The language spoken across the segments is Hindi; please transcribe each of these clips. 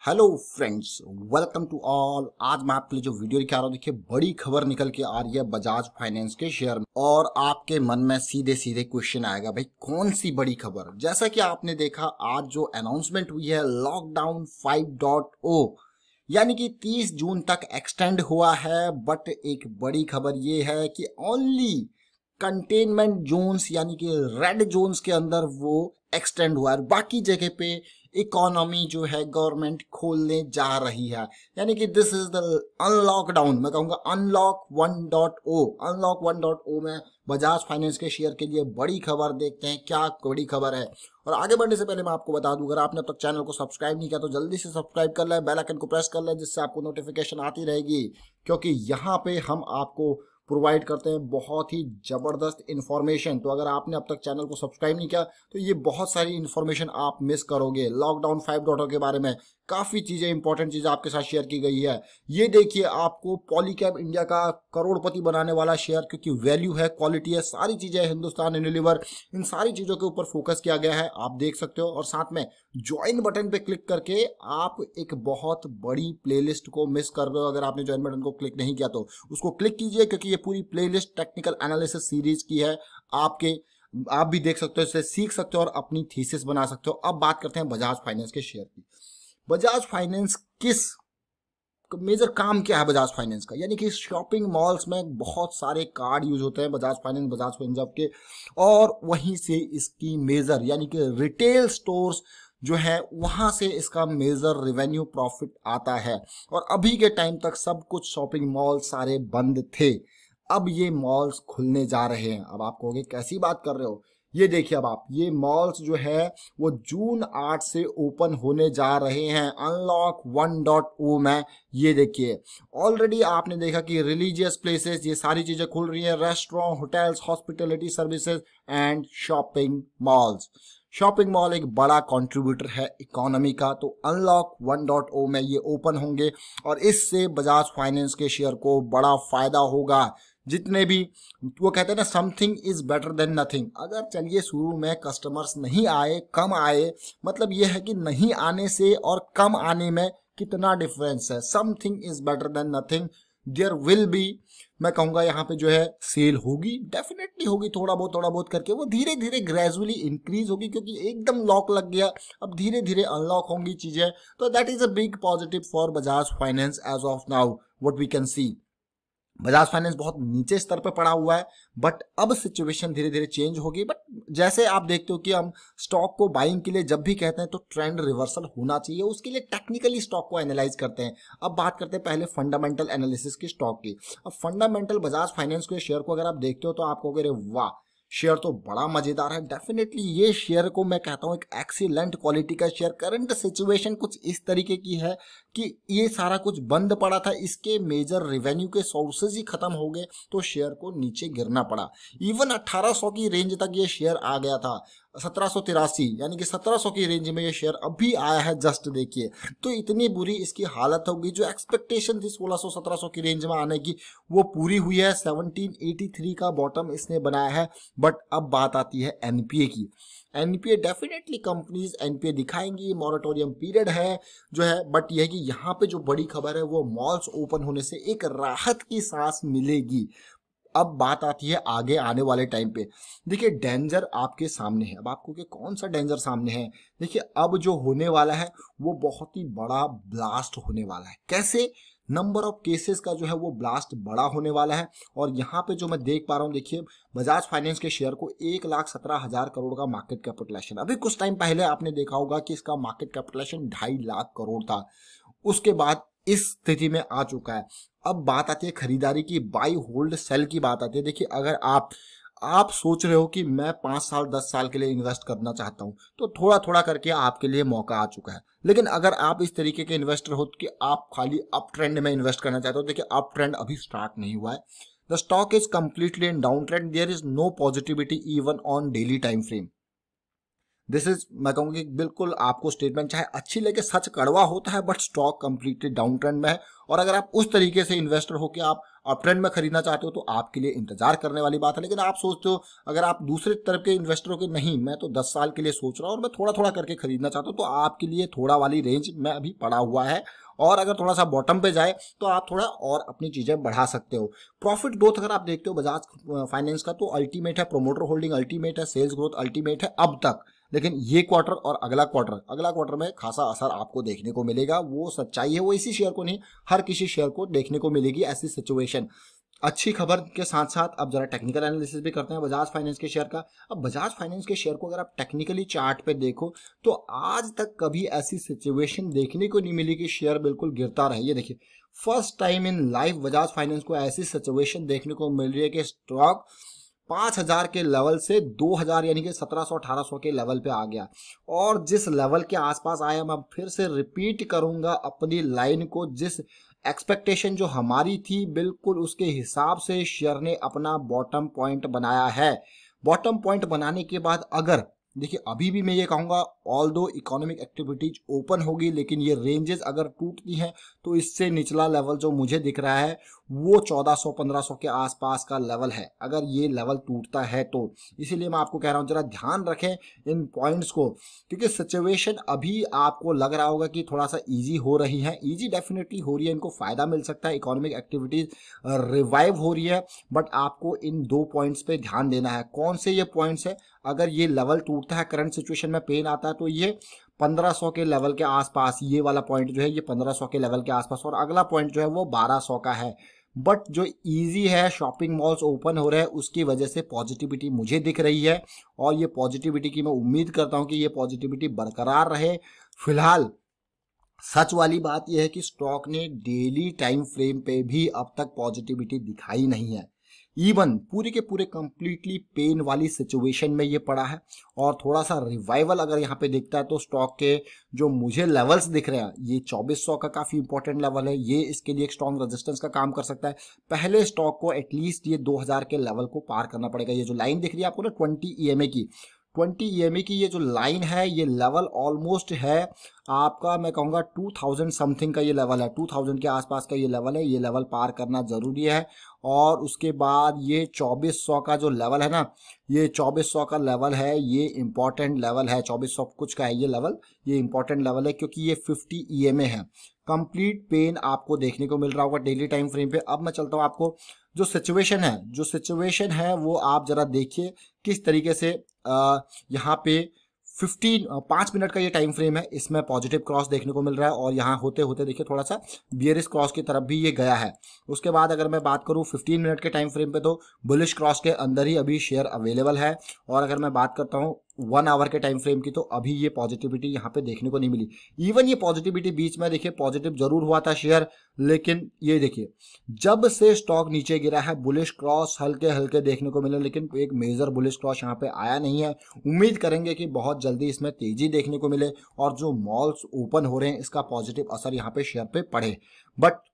Hello friends, welcome to all. आज मैं आपके लिए जो वीडियो दिखा रहा हूँ, देखिए बड़ी खबर निकल के आ रही है बजाज फाइनेंस के शेयर में। और आपके मन में सीधे सीधे क्वेश्चन आएगा, भाई कौन सी बड़ी खबर। जैसा कि आपने देखा, आज जो अनाउंसमेंट हुई है लॉकडाउन 5.0 यानी कि 30 जून तक एक्सटेंड हुआ है। बट एक बड़ी खबर ये है कि ओनली कंटेनमेंट जोन्स यानी कि रेड जोन्स के अंदर वो एक्सटेंड हुआ है। बाकी जगह पे इकोनॉमी जो है गवर्नमेंट खोलने जा रही है। यानी कि this is the unlock down, मैं कहूंगा अनलॉक 1.0। अनलॉक 1.0 में बजाज फाइनेंस के शेयर के लिए बड़ी खबर। देखते हैं क्या बड़ी खबर है। और आगे बढ़ने से पहले मैं आपको बता दूं, अगर आपने अब तक चैनल को सब्सक्राइब नहीं किया तो जल्दी से सब्सक्राइब कर ले, बेल आइकन को प्रेस कर ले, जिससे आपको नोटिफिकेशन आती रहेगी। क्योंकि यहाँ पे हम आपको प्रोवाइड करते हैं बहुत ही जबरदस्त इंफॉर्मेशन। तो अगर आपने अब तक चैनल को सब्सक्राइब नहीं किया तो ये बहुत सारी इंफॉर्मेशन आप मिस करोगे। लॉकडाउन 5.0 के बारे में काफी चीजें, इंपॉर्टेंट चीजें आपके साथ शेयर की गई है। ये देखिए, आपको पॉलीकैब इंडिया का करोड़पति बनाने वाला शेयर, क्योंकि वैल्यू है, क्वालिटी है, सारी चीजें, हिंदुस्तान यूनिलीवर, इन सारी चीजों के ऊपर फोकस किया गया है, आप देख सकते हो। और साथ में ज्वाइन बटन पे क्लिक करके आप एक बहुत बड़ी प्लेलिस्ट को मिस कर रहे हो। अगर आपने ज्वाइन बटन को क्लिक नहीं किया तो उसको क्लिक कीजिए, क्योंकि ये पूरी प्लेलिस्ट टेक्निकल एनालिसिस सीरीज की है। आप भी देख सकते हो, इससे सीख सकते हो और अपनी थीसिस बना सकते हो। अब बात करते हैं बजाज फाइनेंस के शेयर की। बजाज फाइनेंस किस मेजर काम क्या है बजाज फाइनेंस का, यानी कि शॉपिंग मॉल्स में बहुत सारे कार्ड यूज होते हैं बजाज पंजाब के, और वहीं से इसकी मेजर यानी कि रिटेल स्टोर्स जो है वहां से इसका मेजर रेवेन्यू प्रॉफिट आता है। और अभी के टाइम तक सब कुछ शॉपिंग मॉल सारे बंद थे, अब ये मॉल्स खुलने जा रहे हैं। अब आप कहोगे कैसी बात कर रहे हो, ये देखिए, अब आप ये मॉल्स जो है वो जून 8 से ओपन होने जा रहे हैं अनलॉक 1.0 में। ये देखिए, ऑलरेडी आपने देखा कि रिलीजियस प्लेसेस, ये सारी चीजें खुल रही हैं, restaurant, hotels, hospitality services and shopping malls. Shopping mall एक बड़ा कंट्रीब्यूटर है इकोनॉमी का, तो अनलॉक 1.0 में ये ओपन होंगे और इससे बजाज फाइनेंस के शेयर को बड़ा फायदा होगा। जितने भी वो कहते हैं ना, something is better than nothing. अगर चलिए शुरू में कस्टमर्स नहीं आए, कम आए, मतलब ये है कि नहीं आने से और कम आने में कितना डिफरेंस है। Something is better than nothing. There will be, मैं कहूंगा यहाँ पे जो है सेल होगी, डेफिनेटली होगी, थोड़ा बहुत करके वो धीरे धीरे ग्रेजुअली इंक्रीज होगी, क्योंकि एकदम लॉक लग गया, अब धीरे धीरे अनलॉक होंगी चीजें। तो that is a big positive for Bajaj Finance as of now what we can see. Bajaj Finance बहुत नीचे स्तर पे पड़ा हुआ है, बट अब सिचुएशन धीरे धीरे चेंज होगी। बट जैसे आप देखते हो कि हम स्टॉक को बाइंग के लिए जब भी कहते हैं तो ट्रेंड रिवर्सल होना चाहिए, उसके लिए टेक्निकली स्टॉक को एनालाइज करते हैं। अब बात करते हैं पहले फंडामेंटल एनालिसिस की स्टॉक की। अब फंडामेंटल बजाज फाइनेंस के शेयर को अगर आप देखते हो तो आप कहोगे अरे वाह, शेयर तो बड़ा मजेदार है। डेफिनेटली ये शेयर को मैं कहता हूं एक एक्सीलेंट क्वालिटी का शेयर। करंट सिचुएशन कुछ इस तरीके की है कि ये सारा कुछ बंद पड़ा था, इसके मेजर रेवेन्यू के सोर्सेज ही खत्म हो गए, तो शेयर को नीचे गिरना पड़ा। इवन 1800 की रेंज तक ये शेयर आ गया था, 1783, यानी कि 1700 की रेंज में ये शेयर अभी आया है जस्ट। देखिए, तो इतनी बुरी इसकी हालत होगी। जो एक्सपेक्टेशन थी 1600-1700 की रेंज में आने की, वो पूरी हुई है। 1783 का बॉटम इसने बनाया है। बट अब बात आती है एनपीए की। एनपीए डेफिनेटली कंपनीज एनपीए दिखाएंगी, मॉरेटोरियम पीरियड है जो है। बट यह है कि यहाँ पे जो बड़ी खबर है वो मॉल्स ओपन होने से एक राहत की सांस मिलेगी। अब बात आती है आगे आने वाले टाइम पे। देखिए, डेंजर आपके सामने है। अब आपको कि कौन सा डेंजर सामने है, देखिए अब जो होने वाला है वो बहुत ही बड़ा ब्लास्ट होने वाला है। कैसे? नंबर ऑफ केसेस का जो है वो ब्लास्ट बड़ा होने वाला है। और यहाँ पे जो मैं देख पा रहा हूँ, देखिए बजाज फाइनेंस के शेयर को 1,17,000 करोड़ का मार्केट कैपिटलाइजेशन, अभी कुछ टाइम पहले आपने देखा होगा कि इसका मार्केट कैपिटलाइजेशन 2.5 लाख करोड़ था, उसके बाद इस स्थिति में आ चुका है। अब बात आती है खरीदारी की, बाई होल्ड सेल की बात आती है। देखिए, अगर आप सोच रहे हो कि मैं 5 साल 10 साल के लिए इन्वेस्ट करना चाहता हूं, तो थोड़ा थोड़ा करके आपके लिए मौका आ चुका है। लेकिन अगर आप इस तरीके के इन्वेस्टर हो कि आप खाली अप ट्रेंड में इन्वेस्ट करना चाहते हो, देखिए अप ट्रेंड अभी स्टार्ट नहीं हुआ है। The stock is completely in down trend, there is no positivity even on daily time frame. This is, मैं कहूँगा कि बिल्कुल आपको स्टेटमेंट, चाहे अच्छी लगे, सच कड़वा होता है, but stock completely down trend में है। और अगर आप उस तरीके से इन्वेस्टर हो कि आप अप ट्रेंड में खरीदना चाहते हो तो आपके लिए इंतजार करने वाली बात है। लेकिन आप सोचते हो, अगर आप दूसरे तरफ के इन्वेस्टर हो कि नहीं मैं तो 10 साल के लिए सोच रहा हूँ और मैं थोड़ा थोड़ा करके खरीदना चाहता हूँ, तो आपके लिए थोड़ा वाली रेंज में अभी पड़ा हुआ है। और अगर थोड़ा सा बॉटम पे जाए तो आप थोड़ा और अपनी चीजें बढ़ा सकते हो। प्रॉफिट ग्रोथ अगर आप देखते हो बजाज फाइनेंस का, तो अल्टीमेट है, प्रोमोटर होल्डिंग अल्टीमेट है, सेल्स ग्रोथ अल्टीमेट है अब तक। लेकिन ये क्वार्टर और अगला क्वार्टर में खासा असर आपको देखने को मिलेगा। वो सच्चाई है, वो इसी शेयर को नहीं, हर किसी शेयर को देखने को मिलेगी ऐसी सिचुएशन। अच्छी खबर के साथ साथ अब जरा टेक्निकल एनालिसिस भी करते हैं बजाज फाइनेंस के शेयर का। अब बजाज फाइनेंस के शेयर को अगर आप टेक्निकली चार्ट पे देखो तो आज तक कभी ऐसी सिचुएशन देखने को नहीं मिली कि शेयर बिल्कुल गिरता रहे। ये देखिए, first time in life Bajaj finance को ऐसी सिचुएशन देखने को मिल रही है कि स्टॉक 5,000 के लेवल से 2,000 यानी कि 1700-1800 के लेवल पे आ गया। और जिस लेवल के आसपास आया, मैं फिर से रिपीट करूंगा अपनी लाइन को, जिस एक्सपेक्टेशन जो हमारी थी बिल्कुल उसके हिसाब से शेयर ने अपना बॉटम पॉइंट बनाया है। बॉटम पॉइंट बनाने के बाद अगर देखिए, अभी भी मैं ये कहूंगा ऑल दो इकोनॉमिक एक्टिविटीज ओपन होगी, लेकिन ये रेंजेस अगर टूटती हैं तो इससे निचला लेवल जो मुझे दिख रहा है वो 1400-1500 के आसपास का लेवल है, अगर ये लेवल टूटता है तो। इसीलिए मैं आपको कह रहा हूँ जरा ध्यान रखें इन पॉइंट्स को, क्योंकि सिचुएशन अभी आपको लग रहा होगा कि थोड़ा सा ईजी हो रही है, ईजी डेफिनेटली हो रही है, इनको फायदा मिल सकता है, इकोनॉमिक एक्टिविटीज रिवाइव हो रही है, बट आपको इन 2 पॉइंट्स पे ध्यान देना है। कौन से ये पॉइंट्स है? अगर ये लेवल टूटता है, करंट सिचुएशन में पेन आता है, तो ये 1500 के लेवल के आसपास, ये वाला पॉइंट जो है ये 1500 के लेवल के आसपास, और अगला पॉइंट जो है वो 1200 का है। बट जो इजी है, शॉपिंग मॉल्स ओपन हो रहे हैं, उसकी वजह से पॉजिटिविटी मुझे दिख रही है, और ये पॉजिटिविटी की मैं उम्मीद करता हूं कि ये पॉजिटिविटी बरकरार रहे। फिलहाल सच वाली बात यह है कि स्टॉक ने डेली टाइम फ्रेम पे भी अब तक पॉजिटिविटी दिखाई नहीं है। इवन पूरे के पूरे कंप्लीटली पेन वाली सिचुएशन में ये पड़ा है। और थोड़ा सा रिवाइवल अगर यहाँ पे दिखता है तो स्टॉक के जो मुझे लेवल्स दिख रहे हैं, ये 2400 का काफी इंपॉर्टेंट लेवल है, ये इसके लिए एक स्ट्रॉन्ग रेजिस्टेंस का काम कर सकता है। पहले स्टॉक को एटलीस्ट ये 2000 के लेवल को पार करना पड़ेगा। ये जो लाइन दिख रही है आपको ना 20 EMA की, 20 EMA की ये जो लाइन है, ये लेवल ऑलमोस्ट है आपका, मैं कहूँगा 2000 समथिंग का ये लेवल है, 2000 के आसपास का ये लेवल है। ये लेवल पार करना जरूरी है। और उसके बाद ये 2400 का जो लेवल है ना, ये 2400 का लेवल है, ये इंपॉर्टेंट लेवल है। 2400 कुछ का है ये लेवल, ये इंपॉर्टेंट लेवल है क्योंकि ये 50 EMA है। कंप्लीट पेन आपको देखने को मिल रहा होगा डेली टाइम फ्रेम पे। अब मैं चलता हूँ, आपको जो सिचुएशन है वो आप जरा देखिए किस तरीके से यहाँ पे 5 मिनट का ये टाइम फ्रेम है, इसमें पॉजिटिव क्रॉस देखने को मिल रहा है, और यहाँ होते होते देखिए थोड़ा सा बियरिश क्रॉस की तरफ भी ये गया है। उसके बाद अगर मैं बात करूँ 15 मिनट के टाइम फ्रेम पे, तो बुलिश क्रॉस के अंदर ही अभी शेयर अवेलेबल है। और अगर मैं बात करता हूँ 1 आवर के टाइम फ्रेम की, तो अभी ये पॉजिटिविटी यहाँ पे देखने को नहीं मिली। इवन ये पॉजिटिविटी बीच में देखिए पॉजिटिव जरूर हुआ था शेयर, लेकिन ये देखिए जब से स्टॉक नीचे गिरा है बुलिश क्रॉस हल्के हल्के देखने को मिले, लेकिन एक मेजर बुलिश क्रॉस यहाँ पे आया नहीं है। उम्मीद करेंगे कि बहुत जल्दी इसमें तेजी देखने को मिले और जो मॉल्स ओपन हो रहे हैं इसका पॉजिटिव असर यहाँ पे शेयर पे पड़े। बट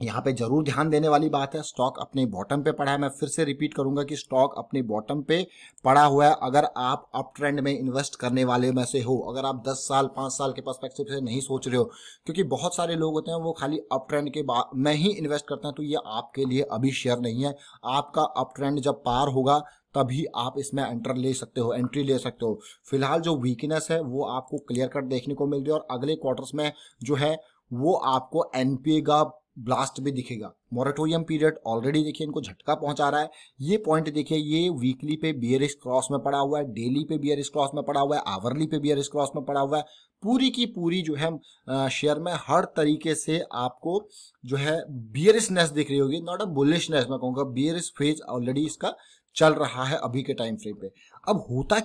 यहाँ पे जरूर ध्यान देने वाली बात है, स्टॉक अपने बॉटम पे पड़ा है। मैं फिर से रिपीट करूंगा कि स्टॉक अपने बॉटम पे पड़ा हुआ है। अगर आप अप ट्रेंड में इन्वेस्ट करने वाले में से हो, अगर आप 10 साल 5 साल के पर्सपेक्टिव से नहीं सोच रहे हो, क्योंकि बहुत सारे लोग होते हैं वो खाली अप ट्रेंड के बाद में ही इन्वेस्ट करते हैं, तो ये आपके लिए अभी शेयर नहीं है। आपका अप ट्रेंड जब पार होगा तभी आप इसमें एंट्री ले सकते हो। फिलहाल जो वीकनेस है वो आपको क्लियर कट देखने को मिल रही है, और अगले क्वार्टर्स में जो है वो आपको NPA का ब्लास्ट भी दिखेगा। मोरेटोरियम पीरियड ऑलरेडी देखिए इनको झटका पहुंचा रहा है। ये पॉइंट देखिए, ये वीकली पे बियरिश क्रॉस में पड़ा हुआ है, डेली पे बियरिश क्रॉस में पड़ा हुआ है, आवरली पे बियरिश क्रॉस में पड़ा हुआ है। पूरी की पूरी जो है शेयर में हर तरीके से आपको जो है बियरिशनेस दिख रही होगी, नॉट अ बुलिशनेस, मैं कहूँगा बियरिश फेज ऑलरेडी इसका चल रहा है अभी के टाइम फ्रेम पे। अब होता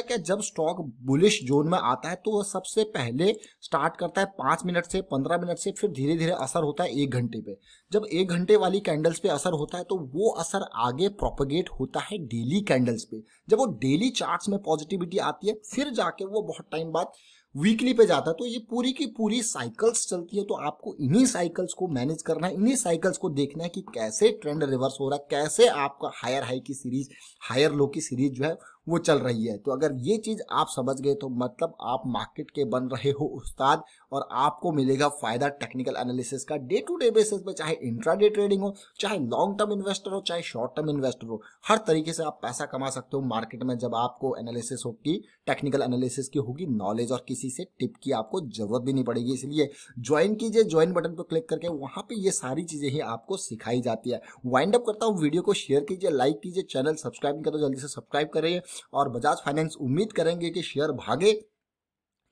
क्या, जब स्टॉक बुलिश जोन में आता है तो वह सबसे पहले स्टार्ट करता है 5 मिनट से, 15 मिनट से, फिर धीरे धीरे असर होता है 1 घंटे पे। जब 1 घंटे वाली कैंडल्स पे असर होता है तो वो असर आगे प्रोपेगेट होता है डेली कैंडल्स पे। जब वो डेली चार्ट्स में पॉजिटिविटी आती है, फिर जाके वो बहुत टाइम बाद वीकली पे जाता है। तो ये पूरी की पूरी साइकिल्स चलती है, तो आपको इन्हीं साइकिल्स को मैनेज करना है, इन्हीं साइकिल्स को देखना है कि कैसे ट्रेंड रिवर्स हो रहा है, कैसे आपका हायर हाई की सीरीज, हायर लो की सीरीज जो है वो चल रही है। तो अगर ये चीज आप समझ गए तो मतलब आप मार्केट के बन रहे हो उस्ताद, और आपको मिलेगा फायदा टेक्निकल एनालिसिस का डे टू डे बेसिस पे, चाहे इंट्राडे ट्रेडिंग हो, चाहे लॉन्ग टर्म इन्वेस्टर हो, चाहे शॉर्ट टर्म इन्वेस्टर हो। हर तरीके से आप पैसा कमा सकते हो मार्केट में जब आपको एनालिसिस होगी, टेक्निकल एनालिसिस की होगी नॉलेज, और किसी से टिप की आपको जरूरत भी नहीं पड़ेगी। इसलिए ज्वाइन कीजिए, ज्वाइन बटन पर क्लिक करके, वहां पे ये सारी चीजें ही आपको सिखाई जाती है। वाइंड अप करता हूँ, वीडियो को शेयर कीजिए, लाइक कीजिए, चैनल सब्सक्राइब नहीं कर तो जल्दी से सब्सक्राइब करिए। और बजाज फाइनेंस उम्मीद करेंगे कि शेयर भागे,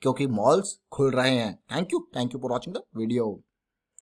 क्योंकि मॉल्स खुल रहे हैं। Thank you for watching the video.